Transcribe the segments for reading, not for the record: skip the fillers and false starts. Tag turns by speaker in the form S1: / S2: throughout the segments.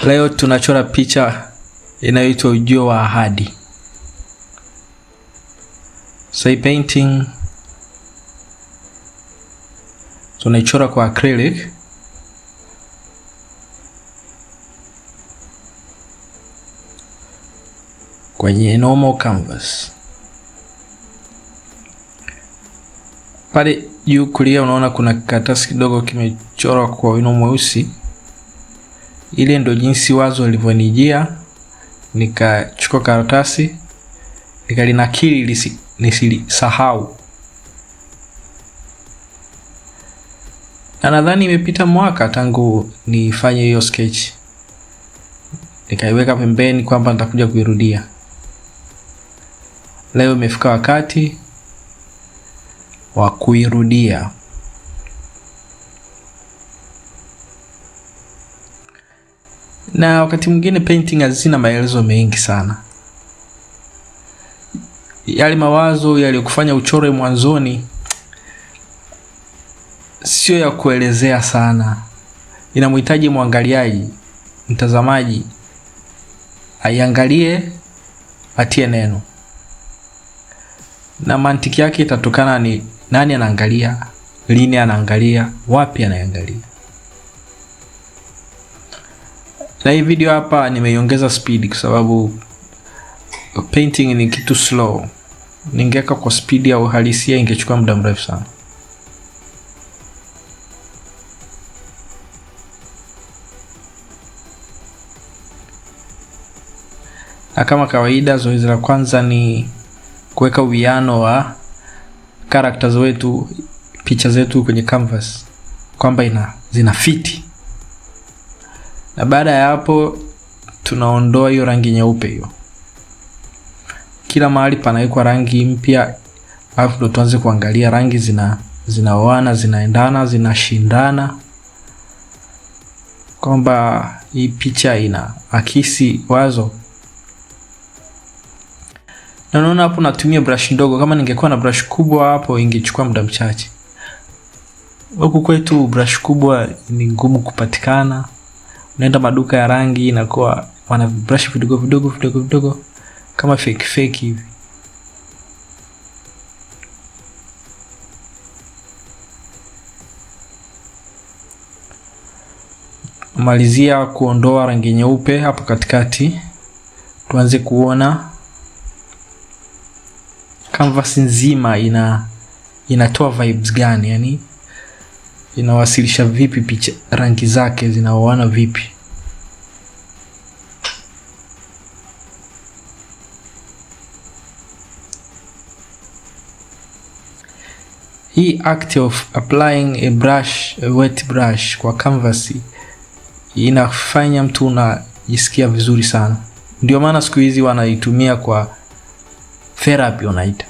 S1: Leo tunachora picha inayoitwa Ujio wa Ahadi. So hii painting tunaichora kwa acrylic. Kwenye normal canvas. Pale juu kulia unaona kuna karatasi kidogo kimechorwa kwa wino mweusi. Ile ndio jinsi wazo lilivyonijia. Nikachukua karatasi, nikalinakili nisisahau. Na nadhani imepita mwaka tangu nifanye hiyo sketch. Nikaiweka pembeni kwamba nitakuja kuirudia. Leo imefika wakati wa kuirudia. Na wakati mwingine painting hazina maelezo mengi sana. Yale mawazo yaliyokufanya uchore mwanzoni sio ya kuelezea sana. Inamhitaji mwangaliaji, mtazamaji aiangalie, atie neno. Na mantiki yake itatokana ni nani anaangalia, lini anaangalia, wapi anaangalia. Na hii video hapa nimeiongeza speed kwa sababu painting ni kitu slow. Ningeweka kwa speed ya uhalisia ingechukua muda mrefu sana. Na kama kawaida, zoezi la kwanza ni kuweka uwiano wa characters wetu, picha zetu kwenye canvas, kwamba zina fiti. Na baada ya hapo tunaondoa hiyo rangi nyeupe hiyo. Kila mahali panawekwa rangi mpya, alafu ndo tuanze kuangalia rangi zinaoana, zinaendana, zinashindana, kwamba hii picha ina akisi wazo. Na unaona hapo natumia brush ndogo. Kama ningekuwa na brush kubwa hapo ingechukua muda mchache. Huku kwetu brush kubwa ni ngumu kupatikana. Unaenda maduka ya rangi inakuwa wana brush vidogo kama fake hivi. Malizia kuondoa rangi nyeupe hapo katikati. Tuanze kuona canvas nzima inatoa vibes gani, yani inawasilisha vipi picha, rangi zake zinaoana vipi. Hii act of applying a wet brush kwa canvas inafanya mtu unajisikia vizuri sana. Ndio maana siku hizi wanaitumia kwa therapy wanaita.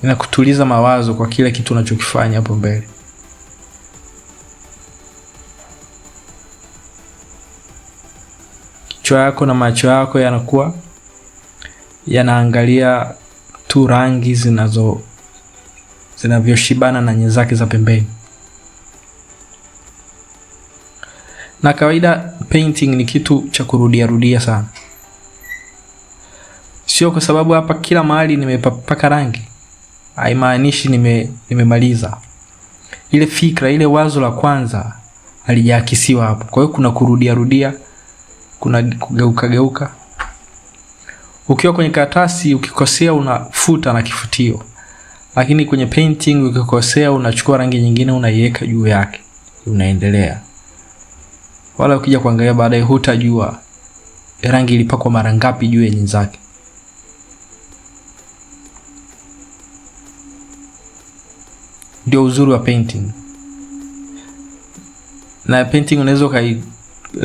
S1: Inakutuliza mawazo kwa kile kitu unachokifanya hapo mbele. Kichwa yako na macho yako yanakuwa yanaangalia tu rangi zinavyoshibana na nyenzake za pembeni. Na kawaida painting ni kitu cha kurudia sana. Sio kwa sababu hapa kila mahali nimepaka rangi haimaanishi nimemaliza. Ile fikra, ile wazo la kwanza halijaakisiwa hapo. Kwa hiyo kuna kurudia, kuna kugeuka. Ukiwa kwenye karatasi ukikosea unafuta na kifutio. Lakini kwenye painting ukikosea unachukua rangi nyingine unaiweka juu yake. Unaendelea. Wala ukija kuangalia baadaye hutajua rangi ilipakwa mara ngapi juu ya nyenzake. Ndio uzuri wa painting. Na painting unaweza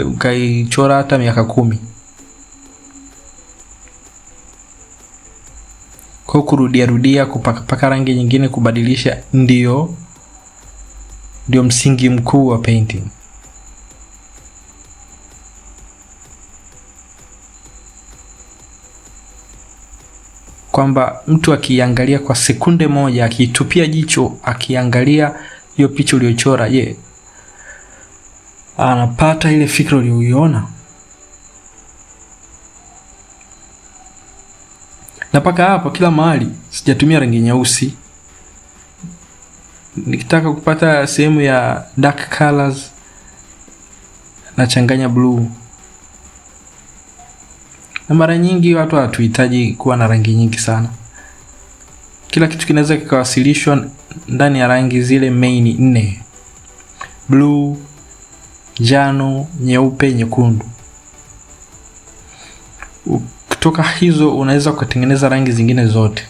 S1: ukaichora hata miaka 10. Kwa kurudia kupaka rangi nyingine, kubadilisha ndio msingi mkuu wa painting. kwamba mtu akiangalia kwa sekunde moja, akitupia jicho, akiangalia hiyo picha uliyochora, je, anapata ile fikra uliyoiona? Na paka hapo kila mahali sijatumia rangi nyeusi. Nikitaka kupata sehemu ya dark colors nachanganya blue. Na mara nyingi watu hatuhitaji kuwa na rangi nyingi sana. Kila kitu kinaweza kikawasilishwa ndani ya rangi zile main 4: blue, njano, nyeupe, nyekundu. Kutoka hizo unaweza kutengeneza rangi zingine zote.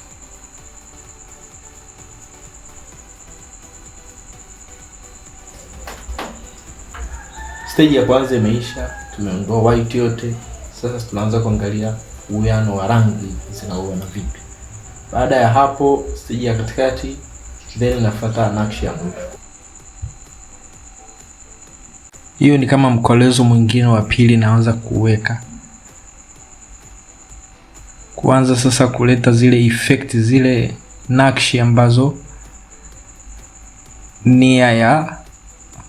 S1: Stage ya kwanza imeisha, tumeondoa white yote. Sasa tunaanza kuangalia uwiano wa rangi zinaoana vipi. Baada ya hapo stage ya katikati, then nafuata nakshi ya mwisho. Hiyo ni kama mkolezo mwingine wa pili naanza kuweka. Kuanza sasa kuleta zile effect, zile nakshi ambazo nia ya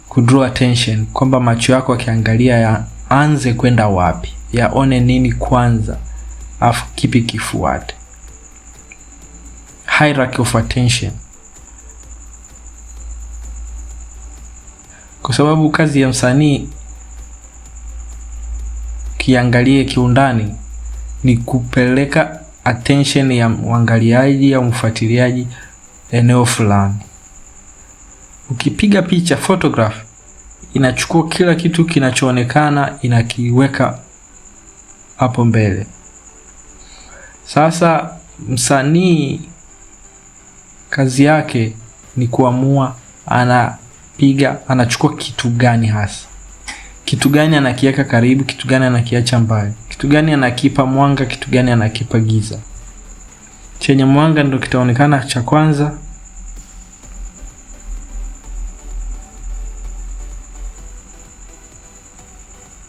S1: kudraw attention, kwamba macho yako akiangalia yaanze kwenda wapi, yaone nini kwanza, afu kipi kifuate. Hierarchy of attention. Kwa sababu kazi ya msanii kiangalie kiundani ni kupeleka attention ya mwangaliaji au mfuatiliaji eneo fulani. Ukipiga picha, photograph inachukua kila kitu kinachoonekana inakiweka hapo mbele. Sasa msanii kazi yake ni kuamua anachukua kitu gani hasa. Kitu gani anakiweka karibu, kitu gani anakiacha mbali, kitu gani anakipa mwanga, kitu gani anakipa giza. Chenye mwanga ndio kitaonekana cha kwanza,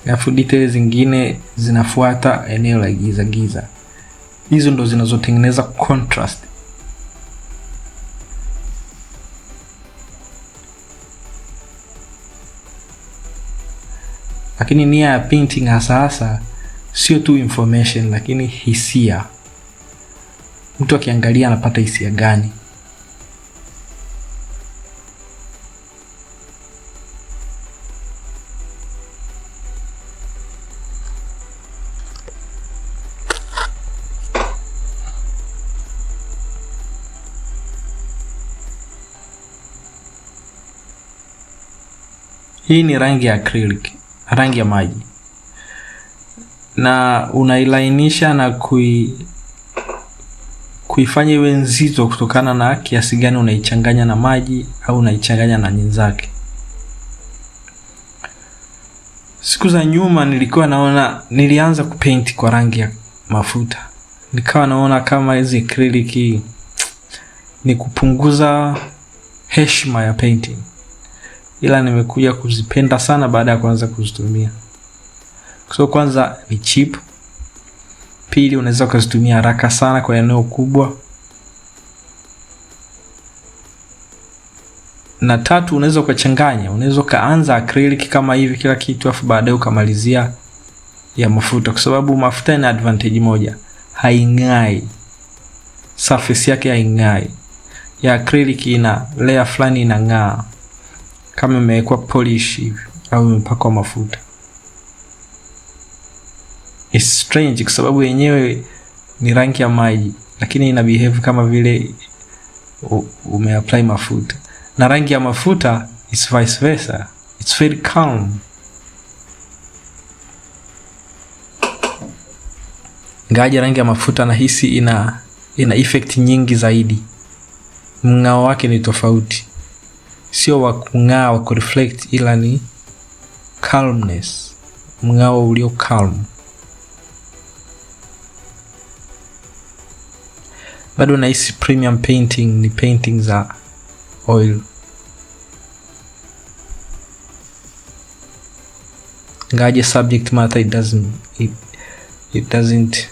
S1: alafu details zingine zinafuata eneo la giza giza. Hizo ndo zinazotengeneza contrast. Lakini nia ya painting hasa sio tu information, lakini hisia. Mtu akiangalia anapata hisia gani? Hii ni rangi ya acrylic, rangi ya maji. Na unailainisha na kuifanya iwe nzito kutokana na kiasi gani unaichanganya na maji au unaichanganya na nyenzake. Siku za nyuma nilianza kupaint kwa rangi ya mafuta. Nikawa naona kama hizi acrylic ni kupunguza heshima ya painting. Ila nimekuja kuzipenda sana baada ya kuanza kuzitumia. So kwanza ni cheap. Pili, unaweza kuzitumia haraka sana kwa eneo kubwa. Na tatu, unaweza kuchanganya. Unaweza kaanza acrylic kama hivi kila kitu, afu baadaye ukamalizia ya mafuta, kwa sababu mafuta ina advantage moja, haing'ai. Surface yake haing'ai. Ya acrylic ina layer fulani inang'aa kama imewekwa polish hivi au imepakwa mafuta. It's strange kwa sababu yenyewe ni rangi ya maji, lakini ina behave kama vile umeapply mafuta. Na rangi ya mafuta is vice versa. It's very calm. Ngaja rangi ya mafuta nahisi ina effect nyingi zaidi. Mng'ao wake ni tofauti. Sio wa kung'aa wa kureflect, ila ni calmness. Mng'ao ulio calm. Bado nahisi premium painting ni painting za oil. Ngaje subject matter it doesn't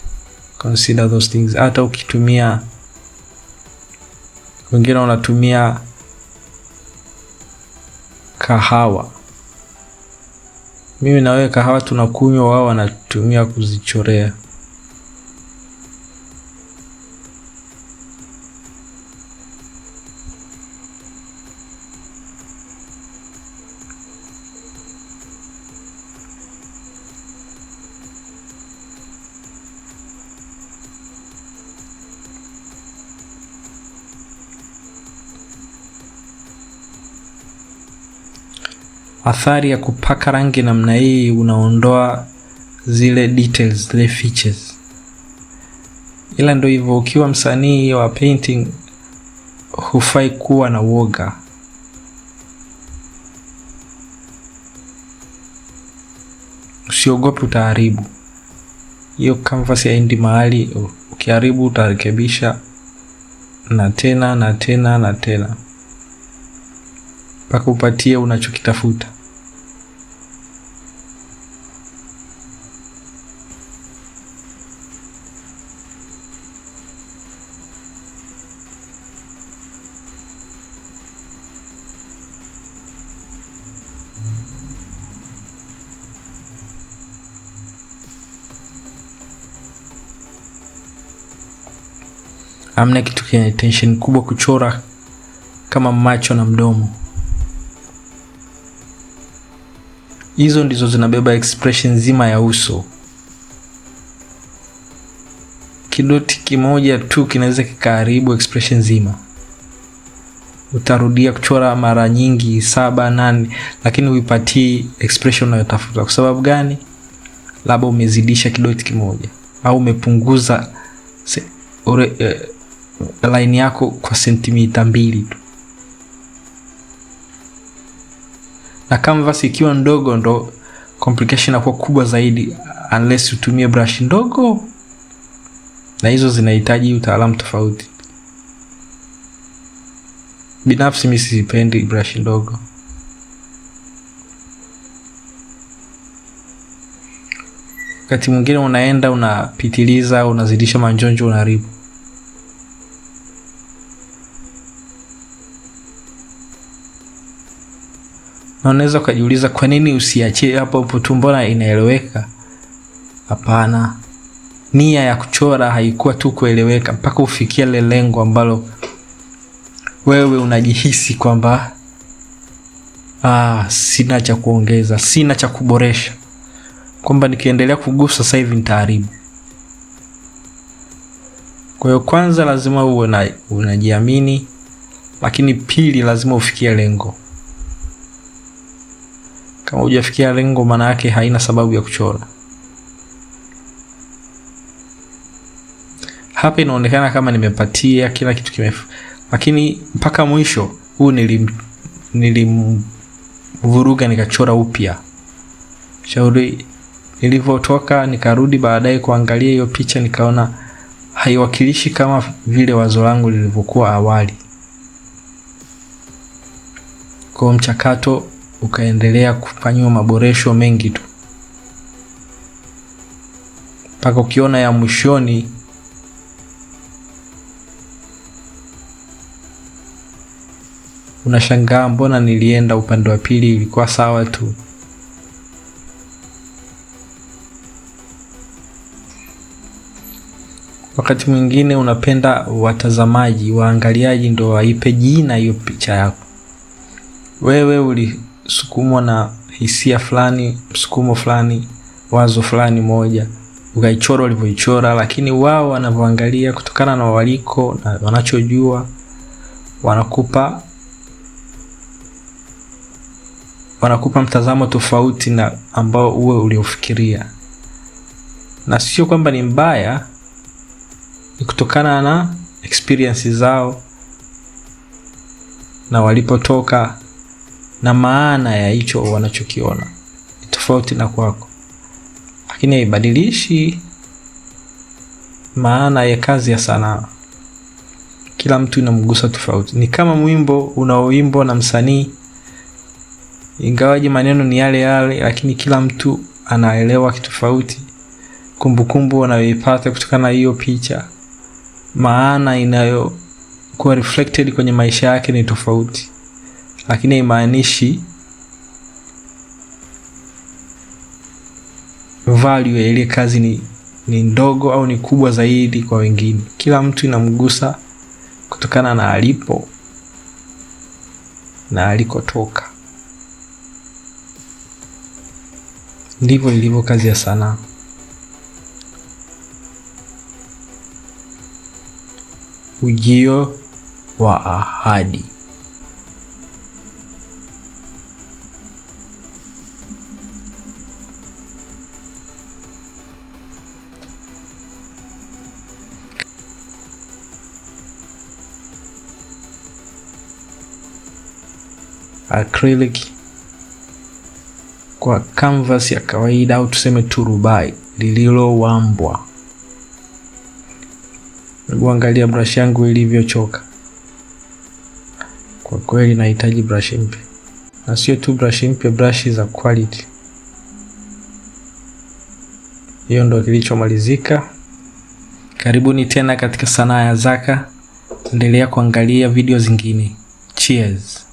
S1: consider those things. Hata ukitumia, wengine wanatumia kahawa. Mimi na wewe kahawa tunakunywa, wao wanatumia kuzichorea. Athari ya kupaka rangi namna hii, unaondoa zile details, zile features. Ila ndio hivyo, ukiwa msanii wa painting hufai kuwa na woga. Usiogope utaharibu. Hiyo canvas haendi mahali, ukiharibu utarekebisha na tena na tena na tena mpaka upatie unachokitafuta. Hamna kitu kenye tension kubwa kuchora kama macho na mdomo. Hizo ndizo zinabeba expression nzima ya uso. Kidoti kimoja tu kinaweza kikaharibu expression nzima. Utarudia kuchora mara nyingi 7, 8, lakini uipatii expression unayotafuta. Kwa sababu gani? Labda umezidisha kidoti kimoja au umepunguza line yako kwa sentimita 2 tu. Na canvas ikiwa ndogo ndo complication inakuwa kubwa zaidi, unless utumie brush ndogo, na hizo zinahitaji utaalamu tofauti. Binafsi mimi sipendi brush ndogo. Wakati mwingine unaenda unapitiliza, unazidisha manjonjo, unaharibu. Na unaweza kujiuliza kwa nini usiachie hapo tu, mbona inaeleweka? Hapana. Nia ya kuchora haikuwa tu kueleweka, mpaka ufikie ile lengo ambalo wewe unajihisi kwamba sina cha kuongeza, sina cha kuboresha, kwamba nikiendelea kugusa sasa hivi nitaharibu. Kwa hiyo kwanza lazima uwe unajiamini, lakini pili lazima ufikie lengo. Kama hujafikia lengo, maana yake haina sababu ya kuchora. Hapa inaonekana kama nimepatia kila kitu lakini mpaka mwisho huu nilimvuruga nikachora upya. Shauri nilivyotoka, nikarudi baadaye kuangalia hiyo picha, nikaona haiwakilishi kama vile wazo langu lilivyokuwa awali. Kwa mchakato ukaendelea kufanywa maboresho mengi tu, mpaka ukiona ya mwishoni unashangaa mbona nilienda upande wa pili, ilikuwa sawa tu. Wakati mwingine unapenda watazamaji, waangaliaji ndio waipe jina hiyo picha yako. Wewe ulisukumwa na hisia fulani, msukumo fulani, wazo fulani moja, ukaichora ulivyoichora, lakini wao wanavyoangalia kutokana na waliko na wanachojua, wanakupa mtazamo tofauti na ambao uwe uliofikiria. Na sio kwamba ni mbaya, ni kutokana na experience zao na walipotoka na maana ya hicho wanachokiona ni tofauti na kwako, lakini haibadilishi maana ya kazi ya sanaa. Kila mtu inamgusa tofauti. Ni kama mwimbo unaoimbwa na msanii, ingawaje maneno ni yale yale, lakini kila mtu anaelewa kitu tofauti. kumbukumbu unayoipata kutokana na hiyo picha, maana inayokuwa reflected kwenye maisha yake ni tofauti, lakini haimaanishi value ya ile kazi ni ndogo au ni kubwa zaidi kwa wengine. Kila mtu inamgusa kutokana na alipo na alikotoka. Ndivyo ilivyo kazi ya sanaa. Ujio wa ahadi. Acrylic kwa canvas ya kawaida au tuseme turubai lililowambwa. Angalia brush yangu ilivyochoka. Kwa kweli nahitaji brush mpya. Na sio tu brush mpya, brush za quality. Hiyo ndio kilichomalizika. Karibuni tena katika Sanaa ya Zaka. Endelea kuangalia video zingine. Cheers.